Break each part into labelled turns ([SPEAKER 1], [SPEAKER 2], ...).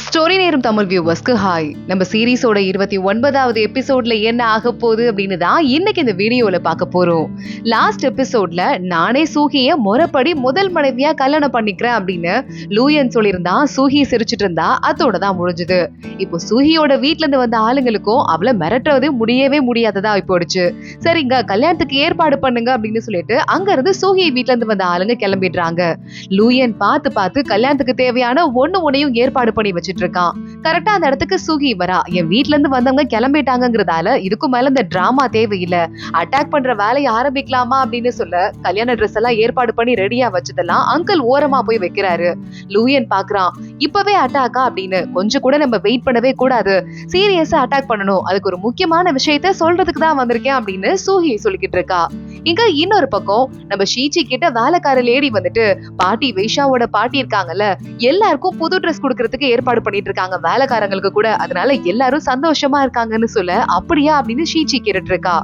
[SPEAKER 1] Story நேரம் Tamil வியூவர்ஸ்க்கு hi. நம்ம சீரீஸோட 29வது எபிசோட்ல என்ன ஆக போகுது அப்படின்னு தான் இன்னைக்கு இந்த வீடியோல பார்க்க போறோம். லாஸ்ட் எபிசோட்ல நானே சூஹிய முறைப்படி முதல் மனைவியா கல்யாணம் பண்ணிக்கிறேன் அப்படின்னு லூயன் சொல்லியிருந்தான். சூஹி சிரிச்சுட்டு இருந்தா. அதோட தான் முடிஞ்சது. இப்போ சூஹியோட வீட்ல இருந்து வந்த ஆளுங்களுக்கும் அவளை மிரட்டுறது முடியவே முடியாததா போயிடுச்சு. சரிங்க, கல்யாணத்துக்கு ஏற்பாடு பண்ணுங்க அப்படின்னு சொல்லிட்டு அங்க இருந்து சூஹி வீட்ல இருந்து வந்த ஆளுங்க கிளம்பிடுறாங்க. லூயன் பார்த்து கல்யாணத்துக்கு தேவையான ஒன்னையும் ஏற்பாடு பண்ணி வச்சுட்டு இருக்கான். கரெக்டா அந்த இடத்துக்கு சூஹி வரா. என் வீட்ல இருந்து வந்தவங்க கிளம்பிட்டாங்கிறதால இதுக்கும் மேல இந்த டிராமா தேவையில்லை, அட்டாக் பண்ற வேலையை ஆரம்பிக்கலாமா அப்படின்னு சொல்ல கல்யாண ட்ரெஸ் எல்லாம் ஏற்பாடு பண்ணி ரெடியா வச்சதெல்லாம் அங்கிள் ஓரமா போய் வைக்கிறாரு. லூயன் பாக்குறான், இப்பவே அட்டாக்கா அப்படின்னு. கொஞ்சம் கூட நம்ம வெயிட் பண்ணவே கூடாது, சீரியஸா அட்டாக் பண்ணணும், அதுக்கு ஒரு முக்கியமான விஷயத்த சொல்றதுக்கு தான் வந்திருக்கேன் அப்படின்னு சூஹி சொல்லிக்கிட்டு இருக்கா. இங்க இன்னொரு பக்கம் நம்ம ஷீச்சி கிட்ட வேலைக்கார லேடி வந்துட்டு பாட்டி வைஷாவோட பாட்டி இருக்காங்கல்ல, எல்லாருக்கும் புது ட்ரெஸ் கொடுக்கறதுக்கு ஏற்பாடு பண்ணிட்டு இருக்காங்க, வேலைக்காரங்களுக்கு கூட. அதனால எல்லாரும் சந்தோஷமா இருக்காங்கன்னு சொல்ல, அப்படியா அப்படின்னு ஷீச்சி கேட்டுட்டு இருக்கா.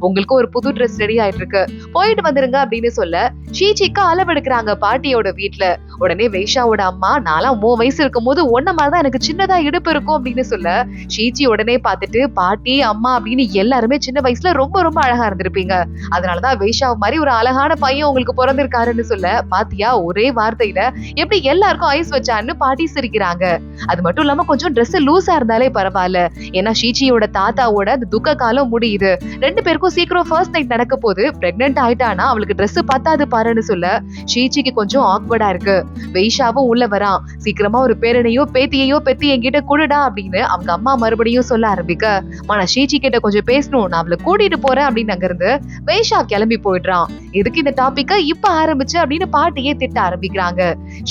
[SPEAKER 1] உங்களுக்கு ஒரு புது ட்ரெஸ் ரெடி ஆயிட்டு இருக்கு, போயிட்டு வந்துருங்க அப்படின்னு சொல்ல ஷீச்சிக்கு அளவெடுக்கிறாங்க பாட்டியோட வீட்டுல. உடனே வைஷாவோட அம்மா, நான்லாம் 3 வயசு இருக்கும் போது ஒன்ன மாதிரிதான் எனக்கு சின்னதா இடுப்பு இருக்கும் அப்படின்னு சொல்ல ஷீச்சி உடனே பார்த்துட்டு பாட்டி அம்மா அப்படின்னு எல்லாருமே சின்ன வயசுல ரொம்ப ரொம்ப அழகா இருந்திருப்பீங்க, அதனாலதான் வைஷா மாதிரி ஒரு அழகான பையன் உங்களுக்கு பிறந்திருக்காருன்னு சொல்ல, பாத்தியா ஒரே வார்த்தையில எப்படி எல்லாருக்கும் ஐஸ் வச்சான்னு பாட்டி சிரிக்கிறாங்க. அது மட்டும் இல்லாம கொஞ்சம் ட்ரெஸ் லூஸா இருந்தாலே பரவாயில்ல, ஏன்னா ஷீச்சியோட தாத்தாவோட அந்த துக்க காலம் முடியுது, 2 பேருக்கும் சீக்கிரம் ஃபர்ஸ்ட் நைட் நடக்க போது, பிரெக்னென்ட் ஆயிட்டானா அவளுக்கு ட்ரெஸ் பத்தாது பாருன்னு சொல்ல ஷீச்சிக்கு கொஞ்சம் ஆக்வர்டா இருக்கு. வைஷாவும் உள்ள வரான், சீக்கிரமா ஒரு பேரனையோ பேத்தியையோ பெத்தி என்கிட்ட கொடுடா அப்படின்னு அவங்க அம்மா மறுபடியும் சொல்ல ஆரம்பிக்க, ஆனா ஷீச்சி கிட்ட கொஞ்சம் பேசணும், நான் அவளை கூட்டிட்டு போறேன் அப்படின்னு அங்க இருந்து வைஷா கிளம்பி போயிடுறான். எதுக்கு இந்த டாபிக்க இப்ப ஆரம்பிச்சு அப்படின்னு பாட்டியே திட்ட ஆரம்பிக்கிறாங்க.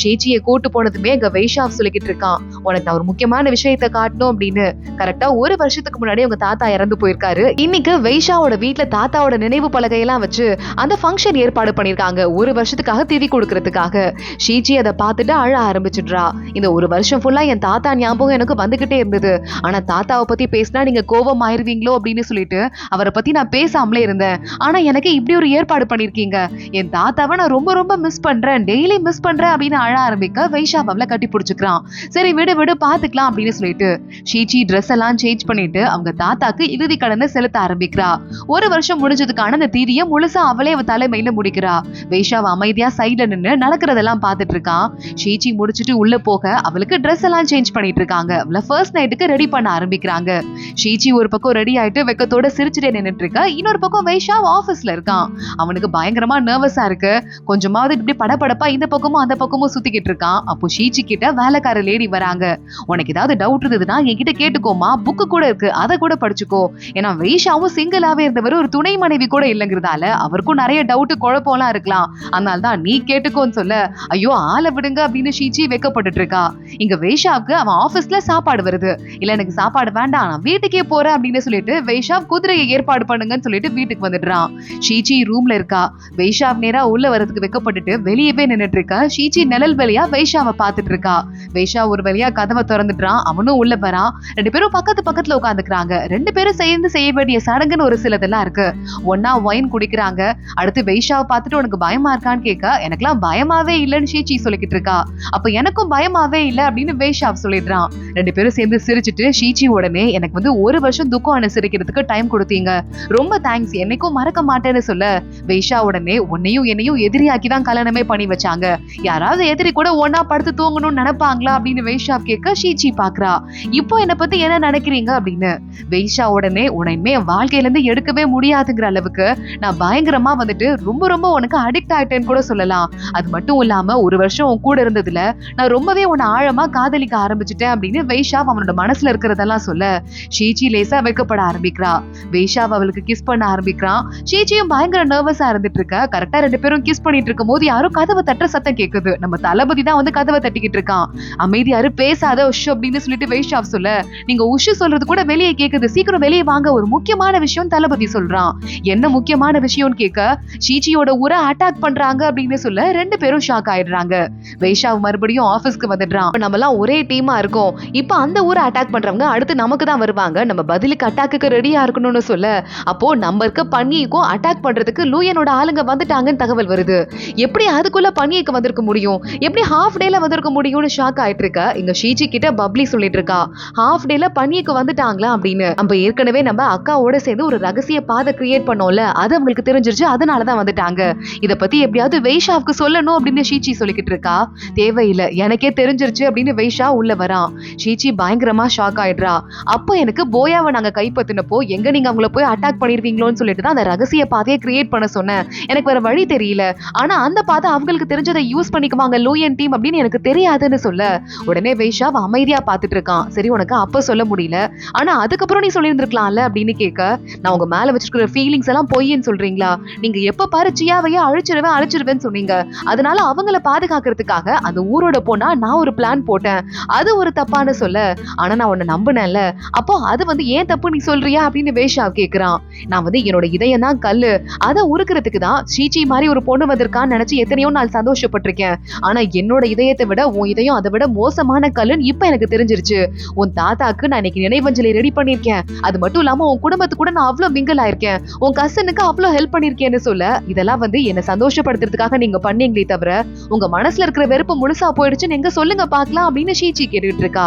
[SPEAKER 1] ஷீச்சியை கூட்டு போனதுமே அங்க வைஷா சொல்லிக்கிட்டு இருக்கான், உனக்கு நான் ஒரு முக்கியமான விஷயத்த காட்டணும் அப்படின்னு. கரெக்டா 1 வருஷத்துக்கு முன்னாடி உங்க தாத்தா இறந்து போயிருக்காரு. இன்னைக்கு வைஷாவோட வீட்டுல தாத்தாவோட நினைவு பலகையெல்லாம் வச்சு அந்த ஃபங்க்ஷன் ஏற்பாடு பண்ணிருக்காங்க, 1 வருஷத்துக்காக திதி கொடுக்கறதுக்காக. ஷீச்சி அதை பார்த்துட்டு அழ ஆரம்பிச்சுடுறா. இந்த 1 வருஷம் ஃபுல்லா என் தாத்தா ஞாபகம் எனக்கு வந்துகிட்டே இருந்தது, ஆனா தாத்தாவை பத்தி பேசினா நீங்க கோபம் ஆயிருவீங்களோ அப்படின்னு சொல்லிட்டு அவரை பத்தி நான் பேசாமலே இருந்தேன். ஆனா எனக்கு இப்படி ஒரு ஏற்பாடு பண்ணிருக்கீங்க, என் தாத்தாவை நான் ரொம்ப ரொம்ப மிஸ் பண்றேன், டெய்லி மிஸ் பண்றேன் அப்படின்னு அழ ஆரம்பிக்க வைஷா அவளை கட்டி பிடிச்சுக்கிறான். சரி விடு பாத்துக்கலாம் அப்படின்னு சொல்லிட்டு ஷீச்சி ட்ரெஸ் எல்லாம் சேஞ்ச் பண்ணிட்டு அவங்க தாத்தாக்கு இறுதி கடனை செலுத்த ஆரம்பிக்கிறா. 1 வருஷம் முடிஞ்சதுக்கான அந்த தீதியை முழுசா அவளே அவ தலைமையில முடிக்கிறா. வைஷாவ அமைதியா சைடுல நின்னு நடக்கிறதெல்லாம் பாத்துட்டு இருக்கான். ஷீச்சி முடிச்சுட்டு உள்ள போக அவளுக்கு ட்ரெஸ் எல்லாம் சேஞ்ச் பண்ணிட்டு இருக்காங்க. அவளை ஃபர்ஸ்ட் நைட்டுக்கு ரெடி பண்ண ஆரம்பிக்கிறாங்க. ஷீச்சி ஒரு பக்கம் ரெடி ஆயிட்டு வெக்கத்தோட சிரிச்சுட்டே நின்னுட்டு இருக்கா. இன்னொரு பக்கம் வைஷா ஆபீஸ்ல இருக்கான். அவனுக்கு பயங்கரமா நர்வஸா இருக்கு. கொஞ்சமாவது இப்படி படபடப்பா இந்த பக்கமும் அந்த பக்கமும் சுத்திக்கிட்டு இருக்கான். அப்போ ஷீச்சி கிட்ட வேலைக்கார லேடி வராங்க. உனக்கு ஏதாவது டவுட் இருந்ததுன்னா என்கிட்ட கேட்டுக்கோமா, புக்கு கூட இருக்கு, அதை கூட படிச்சுக்கோ. ஏன்னா வைஷாவும் சிங்கிளாவே இருந்தவர், ஒரு துணை மனைவி கூட இல்லைங்கிறதால அவருக்கும் நிறைய டவுட் குழப்பம்லாம் இருக்கலாம், அதனால்தான் நீ கேட்டுக்கோன்னு சொல்ல, ஐயோ ஆளை விடுங்க அப்படின்னு ஷீச்சி வெக்கப்பட்டு இருக்கா. இங்க வைஷாவுக்கு அவன் ஆபீஸ்ல சாப்பாடு வருது. இல்ல எனக்கு சாப்பாடு வேண்டாம், நான் வீட்டுக்கே போறேன் அப்படின்னு சொல்லிட்டு வைஷா குதிரையை ஏற்பாடு பண்ணுங்கன்னு சொல்லிட்டு வீட்டுக்கு வந்துடுறான். ஷீச்சி ரூம்ல இருக்கா. வைஷா நேரா உள்ள வரதுக்கு வெக்கப்பட்டுட்டு வெளியவே நின்னுட்டு இருக்கா. ஷீச்சி நிழல் வழியா வைஷாவை பாத்துட்டு இருக்கா. வைஷா ஒரு வழியா கதவை திறந்துடுறான். அவனும் உள்ள வரான். 2 பேரும் பக்கத்துல உட்காந்துக்கிறாங்க. 2 பேரும் சேர்ந்து செய்ய வேண்டிய சடங்குன்னு ஒரு சிலதெல்லாம் இருக்கு. ஒன்னா ஒயின் குடிக்கிறாங்க. அடுத்து வைஷாவை பார்த்துட்டு உனக்கு பயமா இருக்கான்னு கேட்க, எனக்கெல்லாம் பயமாவே இல்லைன்னு ஷீச்சி சொல்லிக்கிட்டு இருக்கா. அப்ப எனக்கும் பயமாவே இல்லை அப்படின்னு வைஷா சொல்லிடுறான். 2 பேரும் சேர்ந்து சிரிச்சுட்டு ஷீச்சி உடனே, எனக்கு 1 வருஷம் துக்கம் அனுசரிக்கிறதுக்கு டைம் கொடுத்தீங்க, ரொம்ப தேங்க்ஸ், என்னைக்கும் மறக்க மாட்டேன்னு சொல்ல, வைஷா உடனே உன்னையும் என்னையும் எதிரியாக்கிதான் கல்யாணமே பண்ணி வச்சாங்க, யாராவது எதிரி கூட ஒன்னா படுத்து தூங்கணும்னு நினைப்பாங்களா அப்படின்னு வைஷா கேட்க ஷீச்சி பாக்குறா. இப்போ என்ன பத்தி என்ன நினைக்கிறீங்க அப்படின்னு. வைஷா உடனே, உன்னையுமே என் வாழ்க்கையில இருந்து எடுக்கவே முடியாதுங்கிற அளவுக்கு நான் பயங்கரமா ரொம்ப ரொம்ப உனக்கு அடிக்ட் ஆயிட்டேன்னு கூட சொல்லலாம். அது மட்டும் இல்லாம 1 வருஷம் உன் கூட இருந்ததுல நான் ரொம்பவே உன்னை ஆழமா காதலிக்க ஆரம்பிச்சுட்டேன் அப்படின்னு வைஷா அவனோட மனசுல இருக்கிறதெல்லாம் சொல்ல ஷீச்சி லேசா வைக்கப்பட ஆரம்பிக்கிறா. வைஷா அவளுக்கு கிஸ் பண்ண ஆரம்பிக்கிறான். ஷீச்சியும் பயங்கர நர்வஸா இருந்துட்டு இருக்க. கரெக்டா 2 பேரும் கிஸ் பண்ணிட்டு இருக்கும் போது யாரும் கதவை தட்டுற சத்தம் கேக்குது. நம்ம தளபதி தான் கதவை தட்டிக்கிட்டு இருக்கான். அமைதியாரு, பேசாத உஷ் அப்படின்னு சொல்லிட்டு வைஷா சொல்ல, நீங்க உஷு சொல்றது கூட வெளியே கேக்குது, சீக்கிரம் வெளியே வாங்க, ஒரு முக்கியமான விஷயம் தளபதி சொல்றான். என்ன முக்கியமான விஷயம்னு கேட்க, ஷீச்சியோட ஊரை அட்டாக் பண்றாங்க அப்படின்னு சொல்ல 2 பேரும் ஷாக் ஆயிடுறாங்க. வைஷா மறுபடியும் ஆபீஸ்க்கு வந்துடுறான். நம்ம எல்லாம் ஒரே டீமா இருக்கோம், இப்ப அந்த ஊரை அட்டாக் பண்றவங்க அடுத்து நமக்கு தான் வருவாங்க, நம்ம பதிலுக்கு அட்டாக்கு ரெடியா இருக்கணும்னு சொல்ல, அப்போ நம்ம இருக்க பண்ணிக்கும் அட்டாக் பண்றதுக்கு லூயனோட ஆளுங்க வந்துட்டாங்கன்னு தகவல் வருது. எப்படி அதுக்குள்ள பனியக்கு வந்திருக்க முடியும், எப்படி ஹாஃப் டேல வந்திருக்க முடியும்னு ஷாக் ஆயிட்டு இருக்க இங்க ஷீச்சி கிட்ட பப்ளி சொல்லிட்டு இருக்கா, ஹாஃப் டேல பனியக்கு வந்துட்டாங்களா அப்படின்னு. நம்ம ஏற்கனவே நம்ம அக்காவோட சேர்ந்து ஒரு ரகசிய பாதை கிரியேட் பண்ணோம்ல, அது அவங்களுக்கு தெரிஞ்சிருச்சு, அதனாலதான் வந்துட்டாங்க. இத பத்தி எப்படியாவது வைஷாவுக்கு சொல்லணும் அப்படின்னு ஷீச்சி சொல்லிக்கிட்டு இருக்கா. தேவையில்லை, எனக்கே தெரிஞ்சிருச்சு அப்படின்னு வைஷா உள்ள வரான். ஷீச்சி பயங்கரமா ஷாக் ஆயிடுறா. அப்போ எனக்கு போயாவை நாங்க கைப்பற்றினப்போ எங்க நீங்க அவங்கள போய் அட்டாக் பண்ணிருவீங்களோன்னு சொல்லிட்டு தான் அந்த ரகசிய பாதையை கிரியேட் பண்ண சொன்னேன். எனக்கு வேற வழி தெரியல. ஆனா அந்த பாதை அவங்களுக்கு தெரிஞ்சதை யூஸ் பண்ணிக்குவாங்க லூயன் டீம் அப்படின்னு எனக்கு தெரியாதுன்னு சொல்ல உடனே வைஷா அமைதியா பாத்துட்டு இருக்கான். சரி, உனக்கு அப்ப சொல்ல முடியல, ஆனா அதுக்கப்புறம் நீ சொல்லியிருந்திருக்கலாம்ல அப்படின்னு கேட்க, நான் உங்க மேல வச்சிருக்கிற ஃபீலிங்ஸ் எல்லாம் பொய்ன்னு சொல்றீங்களா? நீங்க எப்ப பாரு சியாவையே அழிச்சிருவேன்னு சொன்னீங்க. அதனால அவங்கள பாதுகாக்கிறதுக்காக அந்த ஊரோட போனா நான் ஒரு பிளான் போட்டேன். அது ஒரு தப்பான சொல்ல, ஆனா நான் உன்னை நம்பினேன்ல, அப்போ அது ஏன் தப்பு நீ சொல்றியா அப்படின்னு வைஷா கேக்குறான். நான் என்னோட இதயம் தான் கல்லு, அதை உருக்குறதுக்கு தான் ஷீச்சி மாதிரி ஒரு பொண்ணு வந்திருக்கான்னு நினைச்சு எத்தனையோ நாள் சந்தோஷப்பட்டிருக்கேன். ஆனா என்னோட இதயத்தை விட உன் இதயம் அதை விட மோசமான கல்லுன்னு இப்ப எனக்கு தெரிஞ்சிருச்சு. உன் தாத்தாக்கு நான் இன்னைக்கு நினைவஞ்சலி ரெடி பண்ணிருக்கேன். அது மட்டும் இல்லாம உன் குடும்பத்துக்கு கூட நான் அவ்வளவு மிங்கிள் ஆயிருக்கேன், உன் கசனுக்கு அவ்வளவு ஹெல்ப் பண்ணிருக்கேன்னு சொல்ல, இதெல்லாம் என்ன சந்தோஷப்படுத்துறதுக்காக நீங்க பண்ணீங்களே தவிர உங்க மனசுல இருக்கிற வெறுப்பு முழுசா போயிடுச்சுன்னு எங்க சொல்லுங்க பாக்கலாம் அப்படின்னு ஷீச்சி கேட்டுட்டு இருக்கா.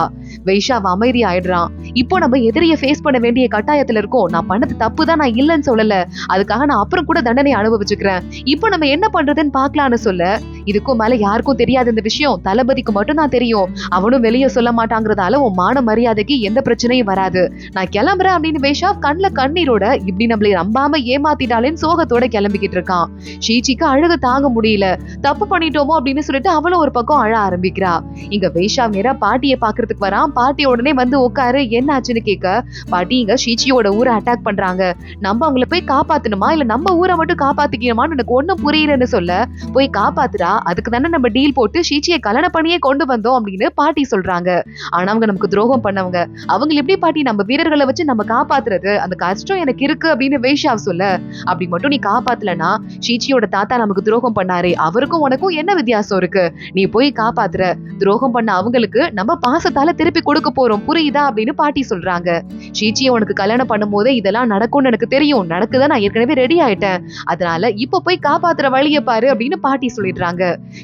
[SPEAKER 1] வைஷா அமைதி ஆயிடுறான். இப்போ நம்ம எதிரிய ஃபேஸ் பண்ண வேண்டிய கட்டாயத்துல இருக்கோம். நான் பண்ணது தப்பு தான், நான் இல்லைன்னு சொல்லல, அதுக்காக நான் அப்புறம் கூட தண்டனை அனுபவிச்சுக்கிறேன். இப்போ நம்ம என்ன பண்றதுன்னு பாக்கலான்னு சொல்ல, இதுக்கும் மேல யாருக்கும் தெரியாது இந்த விஷயம், தளபதிக்கு மட்டும் தான் தெரியும், அவனும் வெளியே சொல்ல மாட்டாங்கிறதால உன் மான மரியாதைக்கு எந்த பிரச்சனையும் வராது, நான் கிளம்புறேன் அப்படின்னு வைஷா கண்ணுல கண்ணீரோட இப்படி நம்மளை நம்பாம ஏமாத்திட்டாலேன்னு சோகத்தோட கிளம்பிக்கிட்டு இருக்கான். ஷீச்சிக்கு அழுக தாங்க முடியல. தப்பு பண்ணிட்டோமோ அப்படின்னு சொல்லிட்டு அவளும் ஒரு பக்கம் அழ ஆரம்பிக்கிறா. இங்க வைஷா நேரா பாட்டியை பாக்குறதுக்கு வரான். பாட்டி உடனே உட்காரு, என்ன ஆச்சுன்னு கேட்க, பாட்டி இங்க ஷீச்சியோட ஊரை அட்டாக் பண்றாங்க, நம்ம அவங்கள போய் காப்பாத்தணுமா இல்ல நம்ம ஊரை மட்டும் காப்பாத்திக்கணுமான்னு எனக்கு ஒண்ணும் புரியலன்னு சொல்ல, போய் காப்பாத்துறா, அதுக்கு தானே நம்ம டீல் போட்டு ஷீச்சியை கல்யாணம் பண்ணியே கொண்டு வந்தோம் அப்படின்னு பாட்டி சொல்றாங்க. ஆனா அவங்க நமக்கு துரோகம் பண்ணவங்க, அவங்க எப்படி பாட்டி நம்ம வீரர்களை வச்சு நம்ம காப்பாத்துறது, அந்த கஷ்டம் எனக்கு இருக்கு அப்படின்னு வைஷா சொல்ல, அப்படி மட்டும் நீ காப்பாத்தலனா ஷீச்சியோட தாத்தா நமக்கு துரோகம் பண்ணாரே, அவருக்கும் உனக்கும் என்ன வித்தியாசம் இருக்கு, நீ போய் காப்பாத்துற, துரோகம் பண்ண அவங்களுக்கு நம்ம பாசத்தால திருப்பி கொடுக்க போறோம், புரியுதா அப்படின்னு பாட்டி சொல்றாங்க. ஷீச்சியை உனக்கு கல்யாணம் பண்ணும் போதே இதெல்லாம் நடக்கும்னு எனக்கு தெரியும், நடக்குதா, நான் ஏற்கனவே ரெடி ஆயிட்டேன், அதனால இப்ப போய் காப்பாத்துற வழிய பாரு அப்படின்னு பாட்டி சொல்லிடுறாங்க.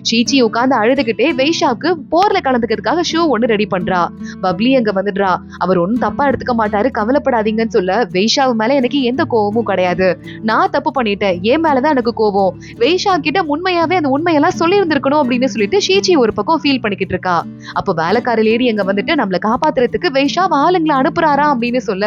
[SPEAKER 1] ஷீச்சி உட்கார்ந்து அழுதுகிட்டே வைஷாக்கு போர்ல கலந்துக்கிறதுக்காக ஷூ ஒண்ணு ரெடி பண்றா. பப்ளி அங்க வந்துடுறா. அவர் ஒன்னும் தப்பா எடுத்துக்க மாட்டாரு, கவலைப்படாதீங்கன்னு சொல்ல, வைஷாவு மேல எனக்கு எந்த கோவமும் கிடையாது, நான் தப்பு பண்ணிட்டேன், என் மேலதான் எனக்கு கோவம், வைஷா கிட்ட உண்மையாவே அந்த உண்மையெல்லாம் சொல்லி இருந்திருக்கணும் அப்படின்னு சொல்லிட்டு ஷீச்சி ஒரு பக்கம் ஃபீல் பண்ணிக்கிட்டு இருக்கா. அப்ப வேலைக்கார லேடி அங்க வந்துட்டு நம்மள காப்பாத்துறதுக்கு வைஷா ஆளுங்களை அனுப்புறாரா அப்படின்னு சொல்ல,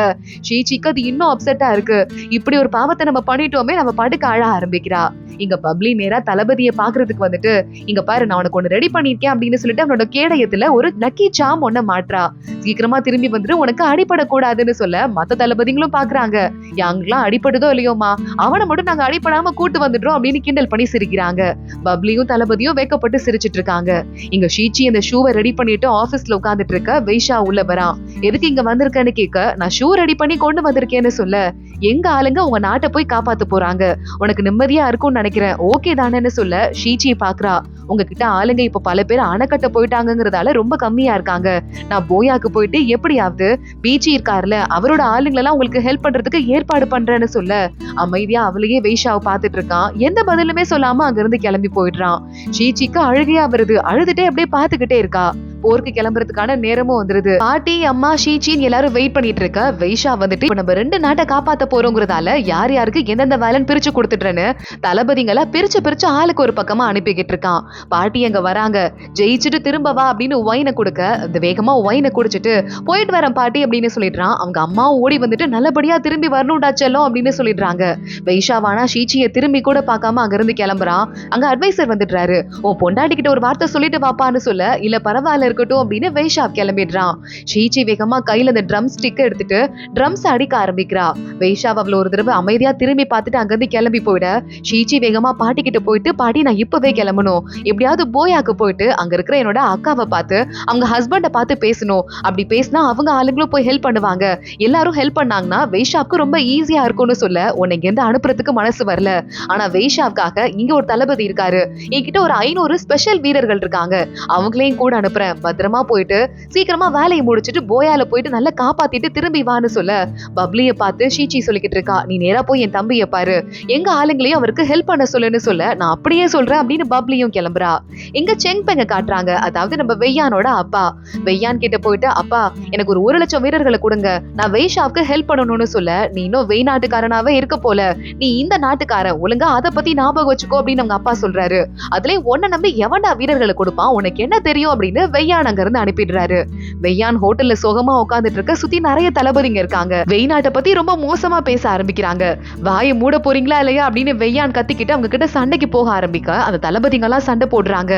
[SPEAKER 1] ஷீச்சிக்கு அது இன்னும் அப்செட்டா இருக்கு. இப்படி ஒரு பாவத்தை நம்ம பண்ணிட்டோமே, நம்ம படுக்க அழ ஆரம்பிக்கிறா. இங்க பப்ளி நேரா தளபதியை பாக்குறதுக்கு வந்துட்டு, இங்க பாரு நான் உனக்கு ஒண்ணு ரெடி பண்ணிருக்கேன் அப்படின்னு சொல்லிட்டு அவனோட கேடயத்துல ஒரு லக்கி சாம் ஒண்ண மாற்றா. சீக்கிரமா திரும்பி வந்துட்டு உனக்கு அடிபடக்கூடாதுன்னு சொல்ல, மத்த தளபதிகளும் பாக்குறாங்க, யாங்கெல்லாம் அடிபடுதோ இல்லையோமா, அவனை மட்டும் நாங்க அடிபடாம கூட்டு வந்துடுறோம் அப்படின்னு கிண்டல் பண்ணி சிரிக்கிறாங்க. பப்ளியும் தளபதியும் வேக்கப்பட்டு சிரிச்சிட்டு இருக்காங்க. இங்க ஷீச்சி அந்த ஷூவை ரெடி பண்ணிட்டு ஆபீஸ்ல உட்கார்ந்துட்டு இருக்க வைஷா உள்ள வரான். எதுக்கு இங்க வந்திருக்கேன்னு கேட்க, நான் ஷூ ரெடி பண்ணி கொண்டு வந்திருக்கேன்னு சொல்ல, எங்க ஆளுங்க உங்க நாட்டை போய் காப்பாத்து போறாங்க, உனக்கு நிம்மதியா இருக்கும்னு நினைக்கிறேன், ஓகே தானேன்னு சொல்ல ஷீச்சியை பாக்குறா. உங்ககிட்ட ஆளுங்க இப்ப பல பேர் அணைக்கட்ட போயிட்டாங்கிறதால ரொம்ப கம்மியா இருக்காங்க, நான் போயாக்கு போயிட்டு எப்படியாவது பீச்சி இருக்காருல அவரோட ஆளுங்களெல்லாம் உங்களுக்கு ஹெல்ப் பண்றதுக்கு ஏற்பாடு பண்றேன்னு சொல்ல, அமைதியா அவளையே வைஷாவை பாத்துட்டு இருக்கான். எந்த பதிலுமே சொல்லாம அங்க இருந்து கிளம்பி போயிடுறான். ஷீச்சிக்கு அழுகையா வருது, அழுதுட்டே அப்படியே பாத்துக்கிட்டே இருக்கா. போருக்கு கிளம்புறதுக்கான நேரமும் வந்துருது. பாட்டி அம்மா ஷீச்சின்னு எல்லாரும் வெயிட் பண்ணிட்டு இருக்க. வைஷா வந்துட்டு இப்ப நம்ம 2 நாட்டை காப்பாத்த போறோங்கிறதால யார் யாருக்கு எந்தெந்த வேலைன்னு பிரிச்சு கொடுத்துட்டேன்னு தளபதிகளை பிரிச்சு ஆளுக்கு ஒரு பக்கமா அனுப்பிக்கிட்டு இருக்கான். பாட்டி அங்க வராங்க. ஜெயிச்சுட்டு திரும்ப வா அப்படின்னு ஒயினை கொடுக்க, அந்த வேகமா ஒயினை குடிச்சிட்டு போயிட்டு வரேன் பாட்டி அப்படின்னு சொல்லிடுறான். அவங்க அம்மாவும் ஓடி வந்துட்டு நல்லபடியா திரும்பி வரணும்டா செல்லம் அப்படின்னு சொல்லிடுறாங்க. வைஷாவானா ஷீச்சியை திரும்பி கூட பார்க்காம அங்க இருந்து கிளம்புறான். அங்க அட்வைசர் வந்துடுறாரு. உன் பொண்டாட்டி கிட்ட ஒரு வார்த்தை சொல்லிட்டு வாப்பான்னு சொல்ல, இல்ல பரவாயில்ல இருக்கட்டும் அப்படின்னு வைஷா கிளம்பிடுறான். ஷீச்சி வேகமா கையில அந்த ட்ரம் ஸ்டிக் எடுத்துட்டு ட்ரம்ஸ் அடிக்க ஆரம்பிக்கிறா. வைஷா அவள ஒரு தடவை அமைதியா திரும்பி பார்த்துட்டு அங்கிருந்து கிளம்பி போயிட, ஷீச்சி வேகமா பாட்டி கிட்ட போயிட்டு, பாட்டி நான் இப்பவே கிளம்பணும், எப்படியாவது போயாக்கு போயிட்டு அங்க இருக்கிற என்னோட அக்காவை பார்த்து அவங்க ஹஸ்பண்ட பார்த்து பேசணும், அப்படி பேசினா அவங்க ஆளுங்களும் போய் ஹெல்ப் பண்ணுவாங்க, எல்லாரும் ஹெல்ப் பண்ணாங்கன்னா வைஷாவுக்கு ரொம்ப ஈஸியா இருக்கும்னு சொல்ல, உன்னை இங்க அனுப்புறதுக்கு மனசு வரல, ஆனா வைஷாவுக்காக இங்க ஒரு தளபதி இருக்காரு, என்கிட்ட ஒரு 500 ஸ்பெஷல் வீரர்கள் இருக்காங்க, அவங்களையும் கூட அனுப்புறேன், பத்திரமா போயிட்டு சீக்கிரமா வேலையை முடிச்சிட்டு போயால போயிட்டு நல்லா காப்பாத்திட்டு திரும்பி வான்னு சொல்ல பப்ளிய பார்த்து ஷீச்சி சொல்லிக்கிட்டு இருக்கா, நீ நேரா போய் என் தம்பியை பாரு, எங்க ஆளுங்களையும் அவருக்கு ஹெல்ப் பண்ண சொல்லுன்னு சொல்ல நான் அப்படியே சொல்றேன் அப்படின்னு பப்ளியும் கிளம்புறா. இங்க செங் பெங்க காட்டுறாங்க, அதாவது நம்ம வெய்யானோட அப்பா. வெய்யான் கிட்ட போயிட்டு அப்பா எனக்கு ஒரு 1,00,000 வீரர்களை கொடுங்க, நான் வெய்ஷாவுக்கு ஹெல்ப் பண்ணணும்னு சொல்ல நீ இன்னும் வெய் நாட்டுக்காரனாவே இருக்க போல, நீ இந்த நாட்டுக்காரன், ஒழுங்கா அதை பத்தி ஞாபகம் வச்சுக்கோ அப்படின்னு அவங்க அப்பா சொல்றாரு. அதுலயே உன்னை நம்பி எவன்டா வீரர்களை கொடுப்பான், உனக்கு என்ன தெரியும் அப்படின்னு வெய்யான் அங்க இருந்து அனுப்பிடுறாரு. வெய்யான் ஹோட்டல்ல சோகமா உட்கார்ந்துட்டு இருக்க, சுத்தி நிறைய தளபதிங்க இருக்காங்க. வெய் நாட்டை பத்தி ரொம்ப மோசமா பேச ஆரம்பிக்கிறாங்க. வாயை மூட போறீங்களா இல்லையா அப்படின்னு வெய்யான் கத்திக்கிட்டு அவங்க கிட்ட சண்டைக்கு போக ஆரம்பிக்க அந்த தளபதிங்க எல்லாம் சண்டை போடுறாங்க.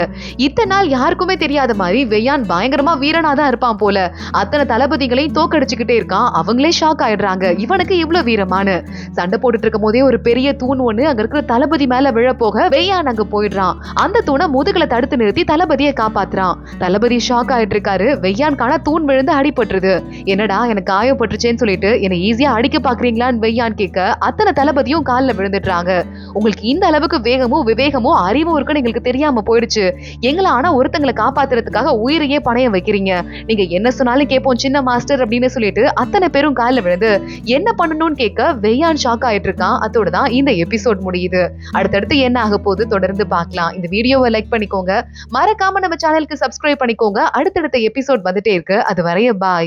[SPEAKER 1] இத்தனை நாள் யாருக்குமே தெரியாத மாதிரி வெய்யான் பயங்கரமா வீரனா தான் இருப்பான் போல. அத்தனை தளபதிகளையும் தோக்கடிச்சுக்கிட்டே இருக்கான். அவங்களே ஷாக் ஆயிடுறாங்க, இவனுக்கு இவ்வளவு வீரமானு. சண்டை போட்டுட்டு இருக்கும் போதே ஒரு பெரிய தூண் ஒண்ணு அங்க இருக்கிற தளபதி மேல விழ போக வெய்யான் அங்க போயிடுறான். அந்த தூணை முதுகுல தடுத்து நிறுத்தி தளபதியை காப்பாத்துறான். தளபதி ஷாக் ஆயிட்டு இருக்காரு. வெய்யான்கான தூண் விழுந்து அடிபட்டுருது. என்னடா எனக்கு காயப்பட்டுச்சேன்னு சொல்லிட்டு என்ன ஈஸியா அடிக்க பாக்குறீங்களான்னு வெய்யான் கேட்க அத்தனை தளபதியும் காலில் விழுந்துடுறாங்க. உங்களுக்கு இந்த அளவுக்கு வேகமும் விவேகமும் அறிவும் இருக்குன்னு எங்களுக்கு தெரியாம போயிடுச்சு. எங்களை ஆனா ஒருத்தங்களை காப்பாத்துறதுக்காக உயிரையே பணையம் வைக்கிறீங்க. நீங்க என்ன சொன்னாலும் கேட்போம் சின்ன மாஸ்டர் அப்படின்னு சொல்லிட்டு அத்தனை பேரும் காலில் விழுந்து என்ன பண்ணணும்னு கேட்க வெய்யான் ஷாக் ஆயிட்டு இருக்கான். அதோட தான் இந்த எபிசோட் முடியுது. அடுத்தடுத்து என்ன ஆக போகுது தொடர்ந்து பார்க்கலாம். இந்த வீடியோவை லைக் பண்ணிக்கோங்க, மறக்காம நம்ம சேனலுக்கு சப்ஸ்கிரைப் பண்ணிக்கோங்க. அடுத்தடுத்த எபிசோட் வந்துட்டே இருக்கு. அது வரைய பாய்.